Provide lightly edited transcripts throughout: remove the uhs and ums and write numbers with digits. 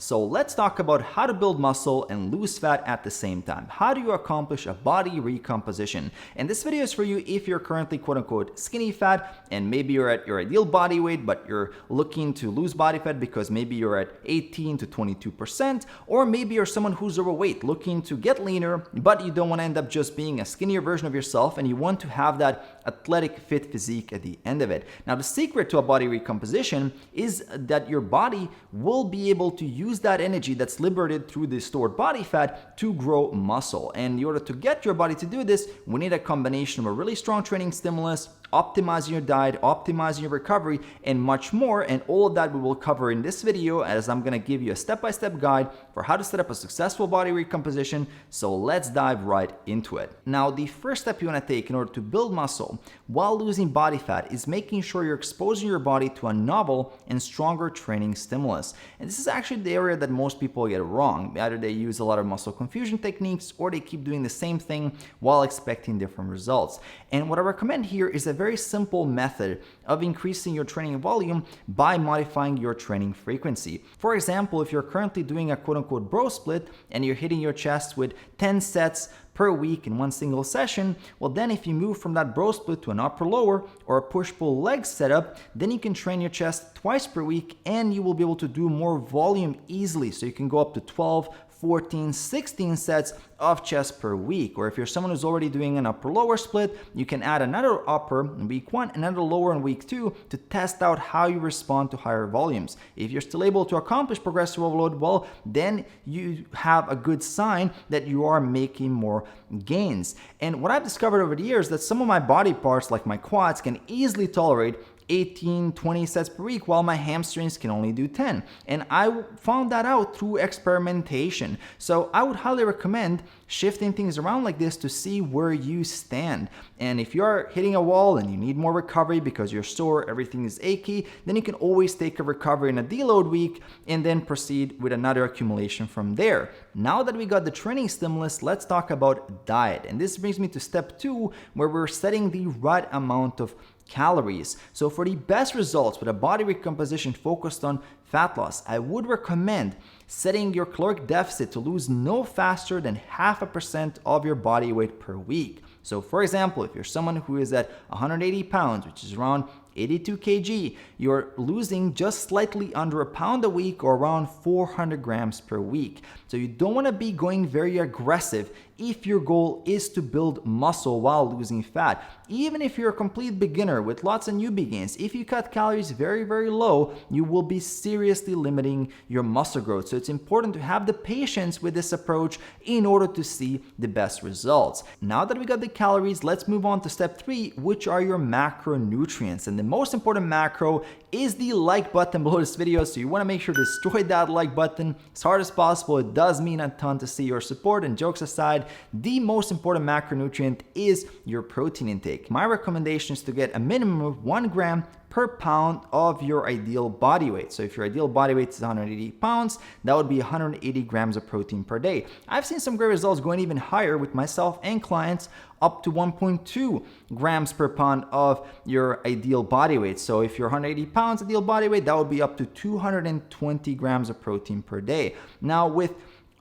So let's talk about how to build muscle and lose fat at the same time. How do you accomplish a body recomposition? And this video is for you if you're currently quote unquote skinny fat and maybe you're at your ideal body weight, but you're looking to lose body fat because maybe you're at 18 to 22%, or maybe you're someone who's overweight looking to get leaner, but you don't want to end up just being a skinnier version of yourself and you want to have that athletic fit physique at the end of it. Now, the secret to a body recomposition is that your body will be able to use that energy that's liberated through the stored body fat to grow muscle. And in order to get your body to do this, we need a combination of a really strong training stimulus, optimizing your diet, optimizing your recovery, and much more. And all of that we will cover in this video, as I'm going to give you a step-by-step guide for how to set up a successful body recomposition. So let's dive right into it. Now, the first step you want to take in order to build muscle while losing body fat is making sure you're exposing your body to a novel and stronger training stimulus. And this is actually the area that most people get wrong. Either they use a lot of muscle confusion techniques or they keep doing the same thing while expecting different results. And what I recommend here is a very simple method of increasing your training volume by modifying your training frequency. For example, if you're currently doing a quote-unquote bro split and you're hitting your chest with 10 sets per week in one single session, well then if you move from that bro split to an upper lower or a push-pull leg setup, then you can train your chest twice per week and you will be able to do more volume easily. So you can go up to 12, 14, 16 sets of chest per week. Or if you're someone who's already doing an upper lower split, you can add another upper in week 1, another lower in week 2 to test out how you respond to higher volumes. If you're still able to accomplish progressive overload, well, then you have a good sign that you are making more gains. And what I've discovered over the years is that some of my body parts, like my quads, can easily tolerate 18, 20 sets per week, while my hamstrings can only do 10. And I found that out through experimentation. So I would highly recommend shifting things around like this to see where you stand. And if you're hitting a wall and you need more recovery because you're sore, everything is achy, then you can always take a recovery in a deload week and then proceed with another accumulation from there. Now that we got the training stimulus, let's talk about diet. And this brings me to step 2, where we're setting the right amount of calories. So for the best results with a body recomposition focused on fat loss, I would recommend setting your caloric deficit to lose no faster than 0.5% of your body weight per week. So for example, if you're someone who is at 180 pounds, which is around 82 kg, you're losing just slightly under a pound a week, or around 400 grams per week. So you don't want to be going very aggressive if your goal is to build muscle while losing fat. Even if you're a complete beginner with lots of newbie gains, if you cut calories very, very low, you will be seriously limiting your muscle growth. So it's important to have the patience with this approach in order to see the best results. Now that we got the calories, let's move on to step 3, which are your macronutrients. And the most important macro is the like button below this video, so you want to make sure to destroy that like button as hard as possible. It does mean a ton to see your support. And jokes aside, the most important macronutrient is your protein intake. My recommendation is to get a minimum of 1 gram per pound of your ideal body weight. So if your ideal body weight is 180 pounds, that would be 180 grams of protein per day. I've seen some great results going even higher with myself and clients, up to 1.2 grams per pound of your ideal body weight. So if you're 180 pounds ideal body weight, that would be up to 220 grams of protein per day. Now with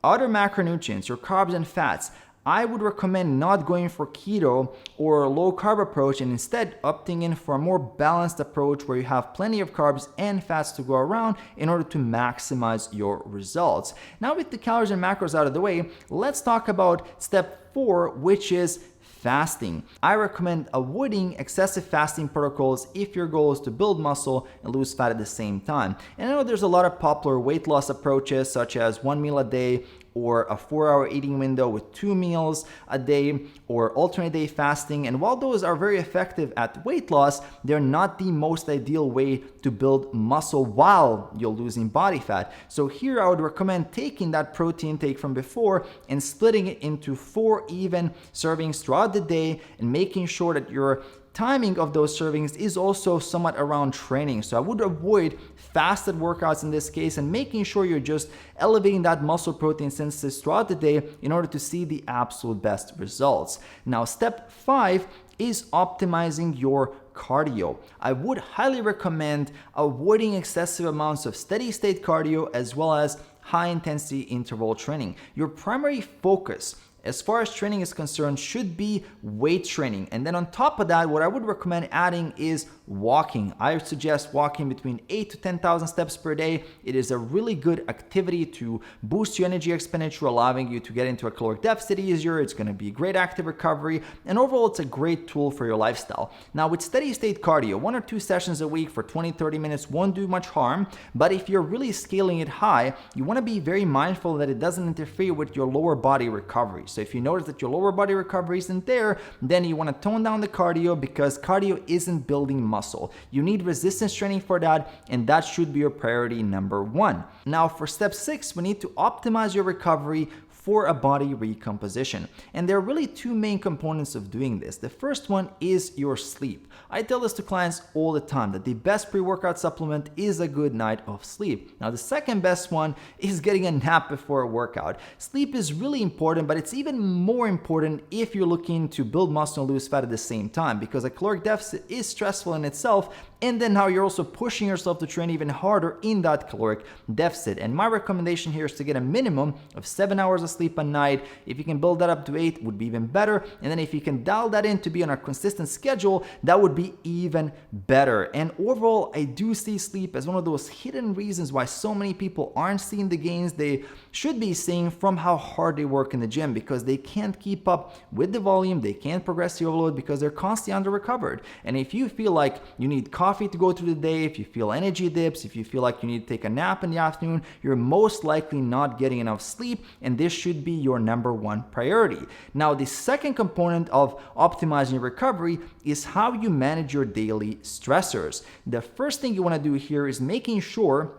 other macronutrients, your carbs and fats, I would recommend not going for keto or a low carb approach and instead opting in for a more balanced approach where you have plenty of carbs and fats to go around in order to maximize your results. Now with the calories and macros out of the way, let's talk about step 4, which is fasting. I recommend avoiding excessive fasting protocols if your goal is to build muscle and lose fat at the same time. And I know there's a lot of popular weight loss approaches such as 1 meal a day, or a 4-hour eating window with 2 meals a day, or alternate day fasting. And while those are very effective at weight loss, they're not the most ideal way to build muscle while you're losing body fat. So here I would recommend taking that protein intake from before and splitting it into 4 even servings throughout the day, and making sure that your timing of those servings is also somewhat around training. So I would avoid fasted workouts in this case, and making sure you're just elevating that muscle protein synthesis throughout the day in order to see the absolute best results. Now, step 5 is optimizing your cardio. I would highly recommend avoiding excessive amounts of steady state cardio as well as high intensity interval training. Your primary focus as far as training is concerned should be weight training. And then on top of that, what I would recommend adding is walking. I would suggest walking between 8 to 10,000 steps per day. It is a really good activity to boost your energy expenditure, allowing you to get into a caloric deficit easier. It's going to be great active recovery, and overall it's a great tool for your lifestyle. Now with steady state cardio, 1 or 2 sessions a week for 20-30 minutes won't do much harm, but if you're really scaling it high, you want to be very mindful that it doesn't interfere with your lower body recovery. So if you notice that your lower body recovery isn't there, then you want to tone down the cardio, because cardio isn't building muscle. You need resistance training for that, and that should be your priority number 1. Now for step 6, we need to optimize your recovery for a body recomposition. And there are really 2 main components of doing this. The first one is your sleep. I tell this to clients all the time, that the best pre-workout supplement is a good night of sleep. Now the second best one is getting a nap before a workout. Sleep is really important, but it's even more important if you're looking to build muscle and lose fat at the same time, because a caloric deficit is stressful in itself, and then now you're also pushing yourself to train even harder in that caloric deficit. And my recommendation here is to get a minimum of 7 hours of sleep a night. If you can build that up to 8, would be even better. And then if you can dial that in to be on a consistent schedule, that would be even better. And overall, I do see sleep as one of those hidden reasons why so many people aren't seeing the gains they should be seeing from how hard they work in the gym, because they can't keep up with the volume, they can't progress the overload because they're constantly under recovered. And if you feel like you need coffee to go through the day, if you feel energy dips, if you feel like you need to take a nap in the afternoon, you're most likely not getting enough sleep, and this should be your number 1 priority. Now, the second component of optimizing your recovery is how you manage your daily stressors. The first thing you want to do here is making sure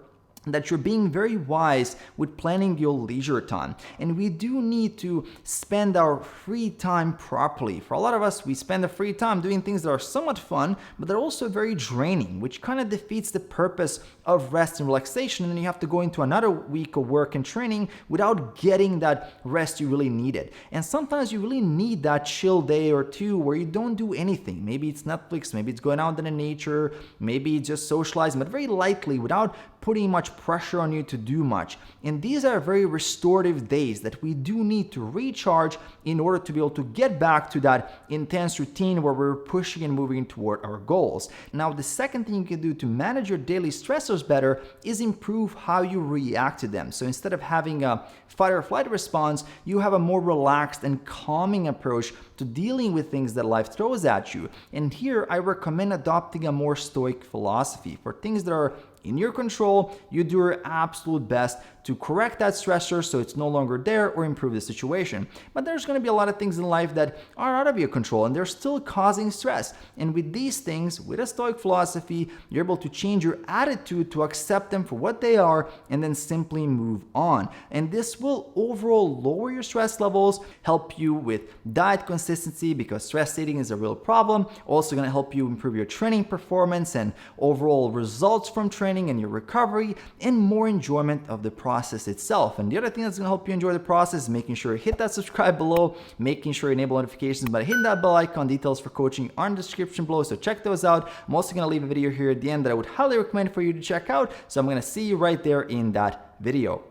that you're being very wise with planning your leisure time. And we do need to spend our free time properly. For a lot of us, we spend the free time doing things that are somewhat fun, but they're also very draining, which kind of defeats the purpose of rest and relaxation. And then you have to go into another week of work and training without getting that rest you really needed. And sometimes you really need that chill day or 2 where you don't do anything. Maybe it's Netflix, maybe it's going out in the nature, maybe just socializing, but very lightly without putting much pressure on you to do much. And these are very restorative days that we do need to recharge in order to be able to get back to that intense routine where we're pushing and moving toward our goals. Now, the second thing you can do to manage your daily stressors better is improve how you react to them. So instead of having a fight or flight response, you have a more relaxed and calming approach to dealing with things that life throws at you. And here I recommend adopting a more stoic philosophy. For things that are in your control, you do your absolute best to correct that stressor so it's no longer there, or improve the situation. But there's going to be a lot of things in life that are out of your control and they're still causing stress. And with these things, with a stoic philosophy, you're able to change your attitude to accept them for what they are and then simply move on. And this will overall lower your stress levels, help you with diet consistency, because stress eating is a real problem. Also going to help you improve your training performance and overall results from training and your recovery, and more enjoyment of the process itself. And the other thing that's going to help you enjoy the process is making sure you hit that subscribe below, making sure you enable notifications by hitting that bell icon. Details for coaching are in the description below, so check those out. I'm also going to leave a video here at the end that I would highly recommend for you to check out, so I'm going to see you right there in that video.